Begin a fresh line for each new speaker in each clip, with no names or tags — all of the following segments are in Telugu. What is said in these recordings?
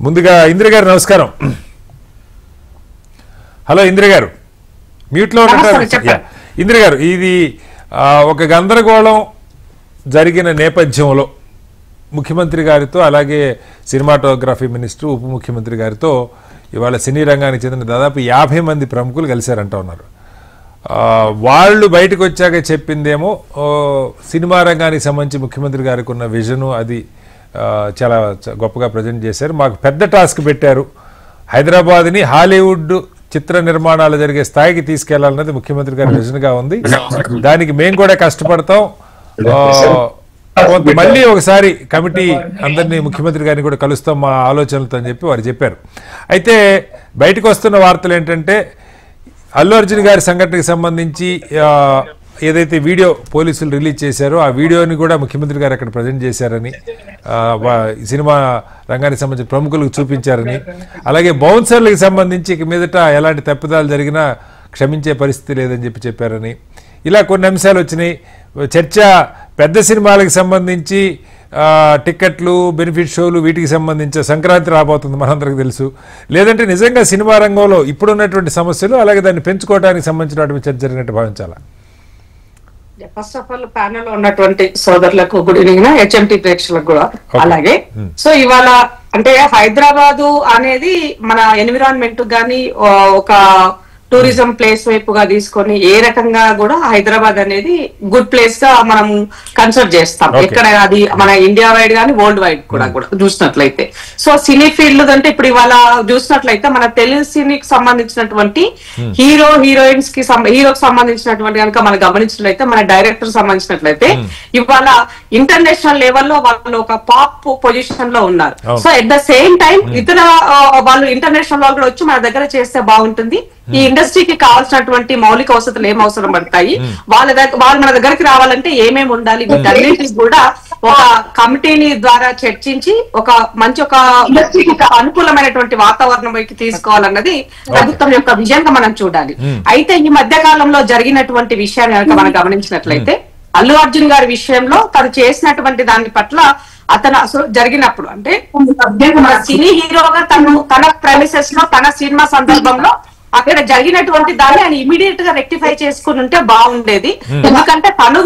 ముందుగా ఇంద్ర గారు నమస్కారం. హలో ఇంద్ర గారు, మ్యూట్లో ఉంటారు. ఇంద్ర గారు, ఇది ఒక గందరగోళం జరిగిన నేపథ్యంలో ముఖ్యమంత్రి గారితో అలాగే సినిమాటోగ్రఫీ మినిస్టర్ ఉప ముఖ్యమంత్రి గారితో ఇవాళ సినీ రంగానికి చెందిన దాదాపు 50 మంది ప్రముఖులు కలిశారంటూ ఉన్నారు. వాళ్ళు బయటకు వచ్చాక చెప్పిందేమో సినిమా రంగానికి సంబంధించి ముఖ్యమంత్రి గారికి ఉన్న విజను అది చాలా గొప్పగా ప్రజెంట్ చేశారు. మాకు పెద్ద టాస్క్ పెట్టారు, హైదరాబాద్ని హాలీవుడ్ చిత్ర నిర్మాణాలు జరిగే స్థాయికి తీసుకెళ్లాలన్నది ముఖ్యమంత్రి గారి విజన్గా ఉంది. దానికి మేము కూడా కష్టపడతాం, మళ్ళీ ఒకసారి కమిటీ అందరినీ ముఖ్యమంత్రి గారిని కూడా కలుస్తాం మా ఆలోచనలతో అని చెప్పి వారు చెప్పారు. అయితే బయటకు వస్తున్న వార్తలు ఏంటంటే అల్లు అర్జున్ గారి సంఘటనకు సంబంధించి ఏదైతే వీడియో పోలీసులు రిలీజ్ చేశారో ఆ వీడియోని కూడా ముఖ్యమంత్రి గారు అక్కడ ప్రజెంట్ చేశారని, సినిమా రంగానికి సంబంధించిన ప్రముఖులకు చూపించారని, అలాగే బౌన్సర్లకు సంబంధించి ఇక మీదట ఎలాంటి తప్పిదాలు జరిగినా క్షమించే పరిస్థితి లేదని చెప్పారని, ఇలా కొన్ని అంశాలు వచ్చినాయి. చర్చ పెద్ద సినిమాలకు సంబంధించి టిక్కెట్లు, బెనిఫిట్ షోలు, వీటికి సంబంధించి సంక్రాంతి రాబోతుంది మనందరికి తెలుసు. లేదంటే నిజంగా సినిమా రంగంలో ఇప్పుడున్నటువంటి సమస్యలు అలాగే దాన్ని పెంచుకోవడానికి సంబంధించినటువంటి చర్చ జరిగినట్టు భావించాలా?
ఫస్ట్ ఆఫ్ ఆల్ ప్యానెల్ లో ఉన్నటువంటి సోదరులకు గుడ్ ఈవినింగ్, హెచ్ఎంటీ ప్రేక్షకులకు కూడా అలాగే. సో ఇవాళ అంటే హైదరాబాదు అనేది మన ఎన్విరాన్మెంట్ గానీ ఒక టూరిజం ప్లేస్ వైపుగా తీసుకొని ఏ రకంగా కూడా హైదరాబాద్ అనేది గుడ్ ప్లేస్ గా మనం కన్సిడర్ చేస్తాం. ఎక్కడ అది మన ఇండియా వైడ్ గానీ వరల్డ్ వైడ్ కూడా చూసినట్లయితే. సో సినీ ఫీల్డ్ అంటే ఇప్పుడు ఇవాళ చూసినట్లయితే మన తెలుగు సినీకి సంబంధించినటువంటి హీరో హీరోయిన్స్ కి హీరోకి సంబంధించినటువంటి కనుక మనం గమనించినట్లయితే, మన డైరెక్టర్ సంబంధించినట్లయితే ఇవాళ ఇంటర్నేషనల్ లెవెల్లో వాళ్ళు ఒక పాప్ పొజిషన్ లో ఉన్నారు. So at the same time ఇతర వాళ్ళు ఇంటర్నేషనల్ వాళ్ళు కూడా వచ్చి మన దగ్గర చేస్తే బాగుంటుంది, ఈ ఇండస్ట్రీకి కావాల్సినటువంటి మౌలిక వసతులు ఏం అవసరం పడతాయి, వాళ్ళు మన దగ్గరికి రావాలంటే ఏమేమి ఉండాలి, వీటన్నిటికి కూడా ఒక కమిటీని ద్వారా చర్చించి ఒక మంచి ఒక ఇండస్ట్రీకి అనుకూలమైనటువంటి వాతావరణం వైపు తీసుకోవాలన్నది ప్రభుత్వం యొక్క విజన్ గా మనం చూడాలి. అయితే ఈ మధ్య కాలంలో జరిగినటువంటి విషయాన్ని కనుక మనం గమనించినట్లయితే, అల్లు అర్జున్ గారి విషయంలో తను చేసినటువంటి దాని పట్ల అతను అసలు జరిగినప్పుడు అంటే సినీ హీరోగా తన ప్రెమిసెస్ లో తన సినిమా సందర్భంలో అక్కడ జరిగినటువంటి దాన్ని ఆయన ఇమీడియట్ గా రెక్టిఫై చేసుకుని ఉంటే బాగుండేది. ఎందుకంటే తను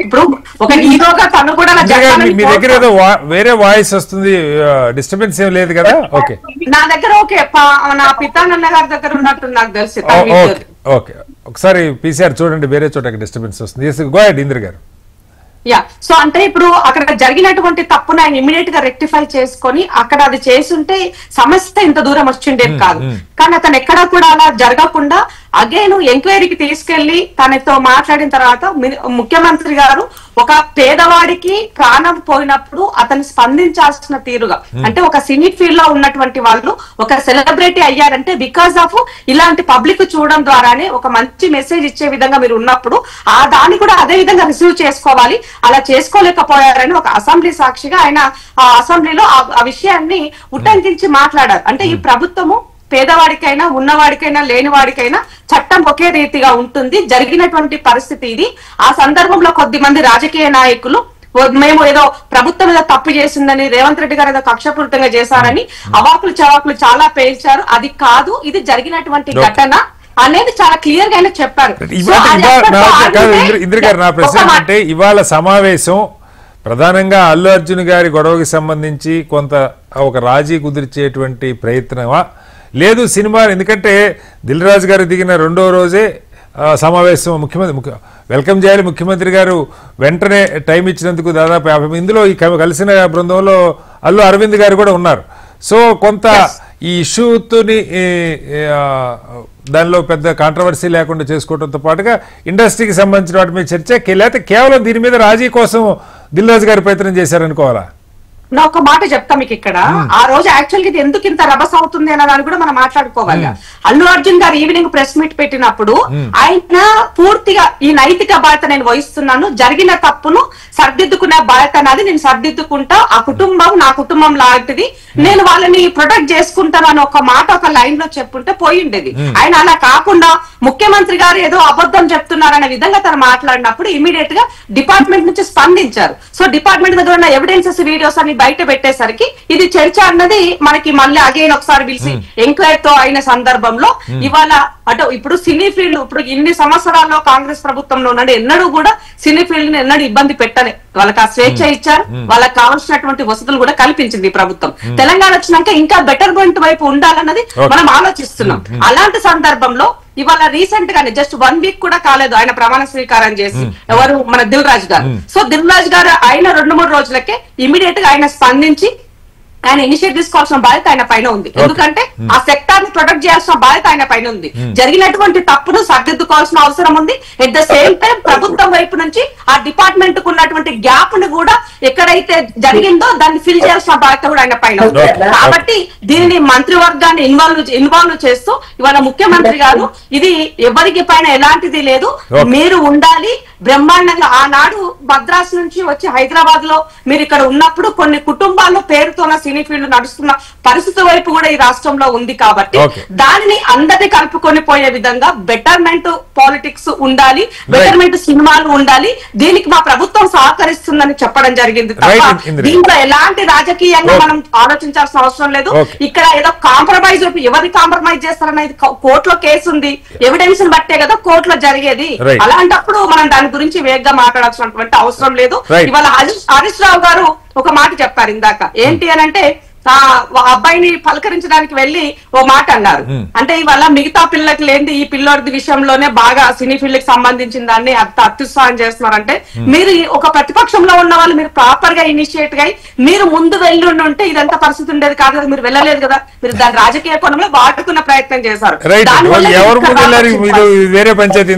ఇప్పుడు ఒక హీరోగా తను కూడా
మీ దగ్గర ఏదో వేరే వాయిస్ వస్తుంది, డిస్టర్బెన్స్ ఏం లేదు కదా? ఓకే,
నా దగ్గర ఓకే, నా పితానన్న గారి దగ్గర ఉన్నట్టు నాకు తెలుసు.
ఓకే, ఒకసారి పీసీఆర్ చూడండి, వేరే చోట డిస్టర్బెన్స్ వస్తుంది. గో అహెడ్ ఇంద్ర గారు.
యా, సో అంటే ఇప్పుడు అక్కడ జరిగినటువంటి తప్పును ఆయన ఇమీడియట్ గా రెక్టిఫై చేసుకొని అక్కడ అది చేసుంటే సమస్య ఇంత దూరం వచ్చిండేది కాదు. కానీ అతను ఎక్కడా కూడా అలా జరగకుండా అగైన్ ఎంక్వైరీకి తీసుకెళ్లి తనతో మాట్లాడిన తర్వాత ముఖ్యమంత్రి గారు ఒక పేదవాడికి ప్రాణం పోయినప్పుడు అతను స్పందించాల్సిన తీరుగా, అంటే ఒక సినీ ఫీల్డ్ లో ఉన్నటువంటి వాళ్ళు ఒక సెలబ్రిటీ అయ్యారంటే బికాస్ ఆఫ్ ఇలాంటి పబ్లిక్ చూడడం ద్వారానే ఒక మంచి మెసేజ్ ఇచ్చే విధంగా మీరు ఉన్నప్పుడు ఆ దాన్ని కూడా అదే విధంగా రిసీవ్ చేసుకోవాలి. అలా చేసుకోలేకపోయారని ఒక అసెంబ్లీ సాక్షిగా ఆయన ఆ అసెంబ్లీలో ఆ విషయాన్ని ఉటంకించి మాట్లాడారు. అంటే ఈ ప్రభుత్వము పేదవాడికైనా ఉన్నవాడికైనా లేనివాడికైనా చట్టం ఒకే రీతిగా ఉంటుంది. జరిగినటువంటి పరిస్థితి ఇది. ఆ సందర్భంలో కొద్దిమంది రాజకీయ నాయకులు మేము ఏదో ప్రభుత్వం ఏదో తప్పు చేసిందని, రేవంత్ రెడ్డి గారు ఏదో కక్షపూరితంగా చేశారని అవాకులు చవాకులు చాలా పేల్చారు. అది కాదు, ఇది జరిగినటువంటి ఘటన అనేది చాలా క్లియర్ గా చెప్పారు.
ఇంద్ర గారు, నా ప్రశ్న ఏంటంటే ఇవాళ సమావేశం ప్రధానంగా అల్లు అర్జున్ గారి గొడవకి సంబంధించి కొంత ఒక రాజీ కుదిర్చేటువంటి ప్రయత్నమా, లేదు సినిమా? ఎందుకంటే దిల్ రాజు గారు దిగిన రెండో రోజే సమావేశం ముఖ్యమంత్రి వెల్కమ్ చేయాలి. ముఖ్యమంత్రి గారు వెంటనే టైం ఇచ్చినందుకు దాదాపు 50. ఇందులో ఈ కలిసిన బృందంలో అల్లు అరవింద్ గారు కూడా ఉన్నారు. సో కొంత ఈ ఇష్యూని దానిలో పెద్ద కాంట్రవర్సీ లేకుండా చేసుకోవడంతో పాటుగా ఇండస్ట్రీకి సంబంధించిన వాటి మీద చర్చ, లేకపోతే కేవలం దీని మీద రాజీ కోసం దిల్ రాజు గారు ప్రయత్నం చేశారనుకోవాలా?
నా ఒక మాట చెప్తా మీకు ఇక్కడ. ఆ రోజు యాక్చువల్ గా ఇది ఎందుకు ఇంత రభస అవుతుంది అన్న దాన్ని కూడా మనం మాట్లాడుకోవాలి. అల్లు అర్జున్ గారు ఈవినింగ్ ప్రెస్ మీట్ పెట్టినప్పుడు ఆయన పూర్తిగా ఈ నైతిక బాధ్యత నేను వహిస్తున్నాను, జరిగిన తప్పును సర్దిద్దుకునే బాధ్యత నాది, నేను సర్దిద్దుకుంటా, ఆ కుటుంబం నా కుటుంబం లాంటిది, నేను వాళ్ళని ప్రొటెక్ట్ చేసుకుంటాను అని ఒక మాట ఒక లైన్ లో చెప్పుంటే పోయిండేది. ఆయన అలా కాకుండా ముఖ్యమంత్రి గారు ఏదో అబద్ధం చెప్తున్నారనే విధంగా తను మాట్లాడినప్పుడు ఇమీడియట్ గా డిపార్ట్మెంట్ నుంచి స్పందించారు. సో డిపార్ట్మెంట్ దగ్గర ఉన్న ఎవిడెన్సెస్ వీడియోస్ అన్ని బయట పెట్టేసరికి ఇది చర్చ అన్నది మనకి మళ్ళీ అగైన్ ఒకసారి పిలిచి ఎంక్వైరీ తో అయిన సందర్భంలో ఇవాళ అటు ఇప్పుడు సినీ ఫీల్డ్ ఇప్పుడు ఇన్ని సంవత్సరాల్లో కాంగ్రెస్ ప్రభుత్వంలో ఉన్నాడు ఎన్నడూ కూడా సినీ ఫీల్డ్ ని ఎన్నడూ ఇబ్బంది పెట్టలే. వాళ్ళకి ఆ స్వేచ్ఛ ఇచ్చారు, వాళ్ళకి కావాల్సినటువంటి వసతులు కూడా కల్పించింది ఈ ప్రభుత్వం. తెలంగాణ వచ్చినాక ఇంకా బెటర్మెంట్ వైపు ఉండాలన్నది మనం ఆలోచిస్తున్నాం. అలాంటి సందర్భంలో ఇవాళ రీసెంట్ గానే జస్ట్ 1 వీక్ కూడా కాలేదు ఆయన ప్రమాణ స్వీకారం చేసి ఎవరు మన దిల్ రాజు గారు. సో దిల్ రాజు గారు ఆయన 2-3 రోజులకే ఇమీడియట్ గా ఆయన స్పందించి ఆయన ఇనిషియేటివ్ తీసుకోవాల్సిన బాధ్యత ఆయన పైన ఉంది. ఎందుకంటే ఆ సెక్టార్ ని ప్రొటెక్ట్ చేయాల్సిన బాధ్యత ఆయన పైన ఉంది. జరిగినటువంటి తప్పును సరిదిద్దుకోవాల్సిన అవసరం ఉంది. ఎట్ ద సేమ్ టైం ప్రభుత్వం వైపు నుంచి ఆ డిపార్ట్మెంట్ కు ఉన్నటువంటి గ్యాప్ ను కూడా ఎక్కడైతే జరిగిందో దాన్ని ఫిల్ చేయాల్సిన బాధ్యత కూడా ఆయన పైన ఉంది. కాబట్టి దీనిని మంత్రివర్గాన్ని ఇన్వాల్వ్ చేస్తూ ఇవాళ ముఖ్యమంత్రి గారు ఇది ఎవరికి పైన ఎలాంటిది లేదు, మీరు ఉండాలి బ్రహ్మాండంగా. ఆనాడు మద్రాసు నుంచి వచ్చి హైదరాబాద్ లో మీరు ఇక్కడ ఉన్నప్పుడు కొన్ని కుటుంబాల్లో పేరుతోన సినీ ఫీల్డ్ నడుస్తున్న పరిస్థితి వైపు కూడా ఈ రాష్ట్రంలో ఉంది. కాబట్టి దానిని అందరినీ కలుపుకొని పోయే విధంగా బెటర్మెంట్ పాలిటిక్స్ ఉండాలి, బెటర్మెంట్ సినిమాలు ఉండాలి. దీనికి మా ప్రభుత్వం సహకరిస్తుందని చెప్పడం జరిగింది తప్ప దీంట్లో ఎలాంటి రాజకీయంగా మనం ఆలోచించాల్సిన అవసరం లేదు. ఇక్కడ ఏదో కాంప్రమైజ్ ఎవరిని కాంప్రమైజ్ చేస్తారనేది కోర్టులో కేసు ఉంది, ఎవిడెన్స్ బట్టే కదా కోర్టులో జరిగేది. అలాంటప్పుడు మనం దాని గురించి వేగంగా మాట్లాడాల్సినటువంటి అవసరం లేదు. ఇవాళ హరీష్ రావు గారు ఒక మాట చెప్పారు ఇందాక, ఏంటి అని అంటే అబ్బాయిని పలకరించడానికి వెళ్లి ఓ మాట అన్నారు. అంటే ఇవాళ మిగతా పిల్లలకి లేని ఈ పిల్లోడి విషయంలోనే బాగా సినీ ఫీల్డ్ కి సంబంధించిన దాన్ని అత్యుత్సాహం చేస్తున్నారంటే మీరు ఒక ప్రతిపక్షంలో ఉన్న వాళ్ళు మీరు ప్రాపర్ గా ఇనిషియేట్ గా మీరు ముందు వెళ్ళి ఉంటే ఇదంతా పరిస్థితి ఉండేది కాదు కదా. మీరు వెళ్ళలేదు కదా, మీరు దాని రాజకీయ కోణంలో వాడుకున్న ప్రయత్నం చేశారు.
వేరే పంచాయతీ